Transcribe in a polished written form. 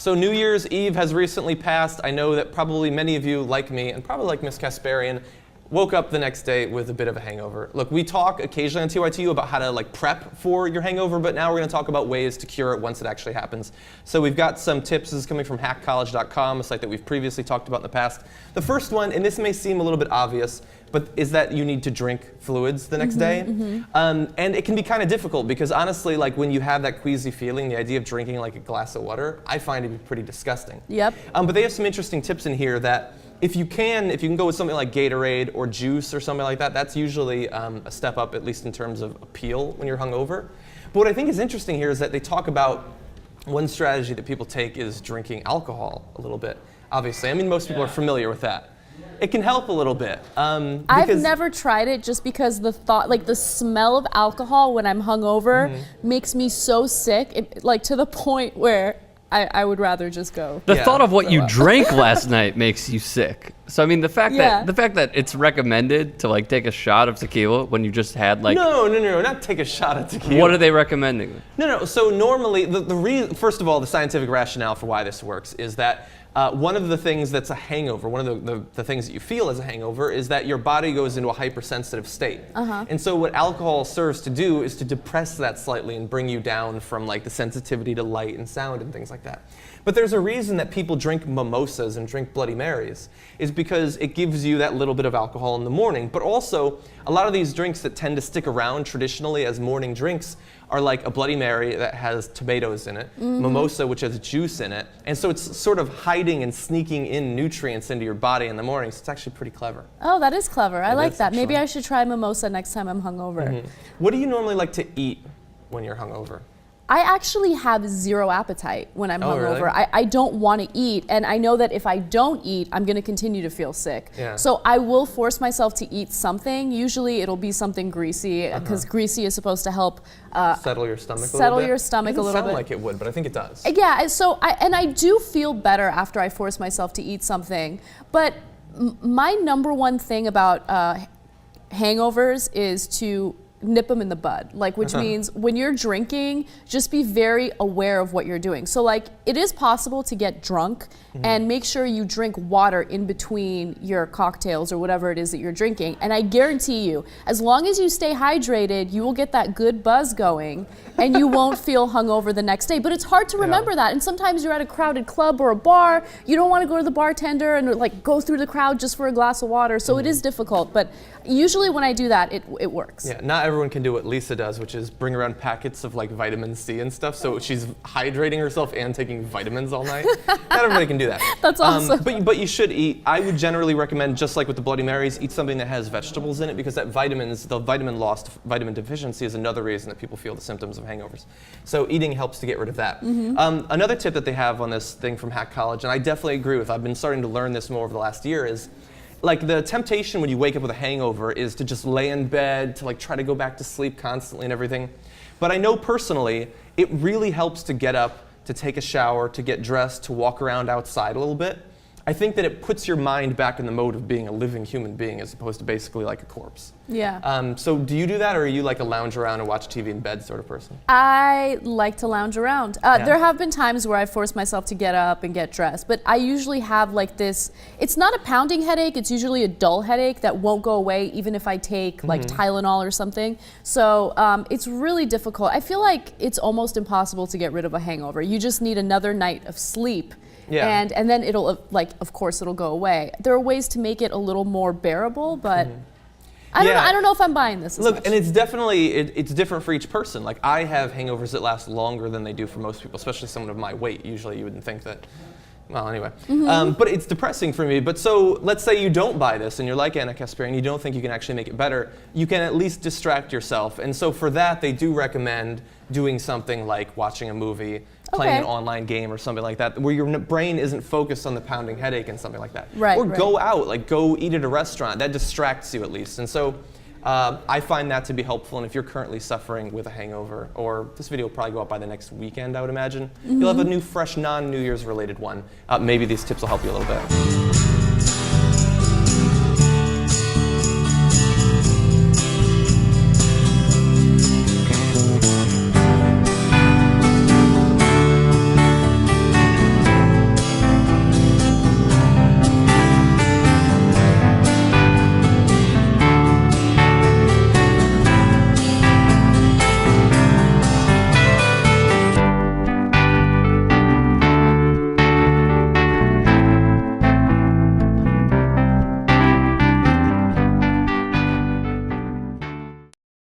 So New Year's Eve has recently passed. I know that probably many of you, like me, and probably like Miss Kasparian, woke up the next day with a bit of a hangover. Look, we talk occasionally on TYTU about how to prep for your hangover, but now we're going to talk about ways to cure it once it actually happens. So we've got some tips. This is coming from hackcollege.com, a site that we've previously talked about in the past. The first one, and this may seem a little bit obvious, but is that you need to drink fluids the next day. And it can be kind of difficult because honestly, when you have that queasy feeling, the idea of drinking a glass of water, I find it to be pretty disgusting. Yep. But they have some interesting tips in here that if you can go with something like Gatorade or juice or something like that, that's usually a step up, at least in terms of appeal when you're hungover. But what I think is interesting here is that they talk about one strategy that people take is drinking alcohol a little bit, obviously. I mean, most people are familiar with that. It can help a little bit. I've never tried it just because the thought, the smell of alcohol when I'm hungover makes me so sick, to the point where I would rather just go. The thought of what you drank last night makes you sick. So I mean, the fact that it's recommended to take a shot of tequila when you just had No, not take a shot of tequila. What are they recommending? No. So normally, the reason, first of all, the scientific rationale for why this works is that one of the things that's a hangover, one of the things that you feel as a hangover is that your body goes into a hypersensitive state. And so what alcohol serves to do is to depress that slightly and bring you down from the sensitivity to light and sound and things like that. But there's a reason that people drink mimosas and drink Bloody Marys, is because it gives you that little bit of alcohol in the morning. But also, a lot of these drinks that tend to stick around traditionally as morning drinks are like a Bloody Mary that has tomatoes in it, mimosa which has juice in it, and so it's sort of hiding and sneaking in nutrients into your body in the morning, so it's actually pretty clever. Oh, that is clever. I like that. Actually. Maybe I should try mimosa next time I'm hungover. What do you normally like to eat when you're hungover? I actually have zero appetite when I'm hungover. Really? I don't want to eat, and I know that if I don't eat, I'm going to continue to feel sick. Yeah. So I will force myself to eat something. Usually it'll be something greasy, because greasy is supposed to help settle your stomach a little bit? Settle your stomach a little bit. It doesn't sound like it would, but I think it does. Yeah, so I do feel better after I force myself to eat something, but my number one thing about hangovers is to nip them in the bud, which means when you're drinking, just be very aware of what you're doing. So it is possible to get drunk and make sure you drink water in between your cocktails or whatever it is that you're drinking. And I guarantee you, as long as you stay hydrated, you will get that good buzz going and you won't feel hungover the next day. But it's hard to remember that. And sometimes you're at a crowded club or a bar, you don't want to go to the bartender and go through the crowd just for a glass of water. So it is difficult, but usually when I do that, it works. Yeah, not everyone can do what Lisa does, which is bring around packets of vitamin C and stuff. So she's hydrating herself and taking vitamins all night. Not everybody can do that. That's awesome. But you should eat. I would generally recommend, just like with the Bloody Marys, eat something that has vegetables in it, because the vitamin loss, vitamin deficiency is another reason that people feel the symptoms of hangovers. So eating helps to get rid of that. Another tip that they have on this thing from Hack College, and I definitely agree with, I've been starting to learn this more over the last year, is the temptation when you wake up with a hangover is to just lay in bed, to try to go back to sleep constantly and everything. But I know personally, it really helps to get up, to take a shower, to get dressed, to walk around outside a little bit. I think that it puts your mind back in the mode of being a living human being as opposed to basically like a corpse. Yeah. So do you do that, or are you a lounge around and watch TV in bed sort of person? I like to lounge around. There have been times where I force myself to get up and get dressed, but I usually have this, it's not a pounding headache, it's usually a dull headache that won't go away even if I take Tylenol or something. So it's really difficult. I feel like it's almost impossible to get rid of a hangover. You just need another night of sleep. Yeah. And then it'll, of course, it'll go away. There are ways to make it a little more bearable, but I don't know if I'm buying this as much. And it's definitely, it's different for each person. I have hangovers that last longer than they do for most people, especially someone of my weight. Usually you wouldn't think that. Well, anyway. But it's depressing for me. But so let's say you don't buy this and you're like Anna Kasparian and you don't think you can actually make it better. You can at least distract yourself. And so for that, they do recommend doing something like watching a movie, playing an online game or something like that, where your brain isn't focused on the pounding headache and something like that. Or go out, go eat at a restaurant. That distracts you at least. And so I find that to be helpful. And if you're currently suffering with a hangover, or this video will probably go up by the next weekend, I would imagine, you'll have a new, fresh, non-New Year's related one. Maybe these tips will help you a little bit.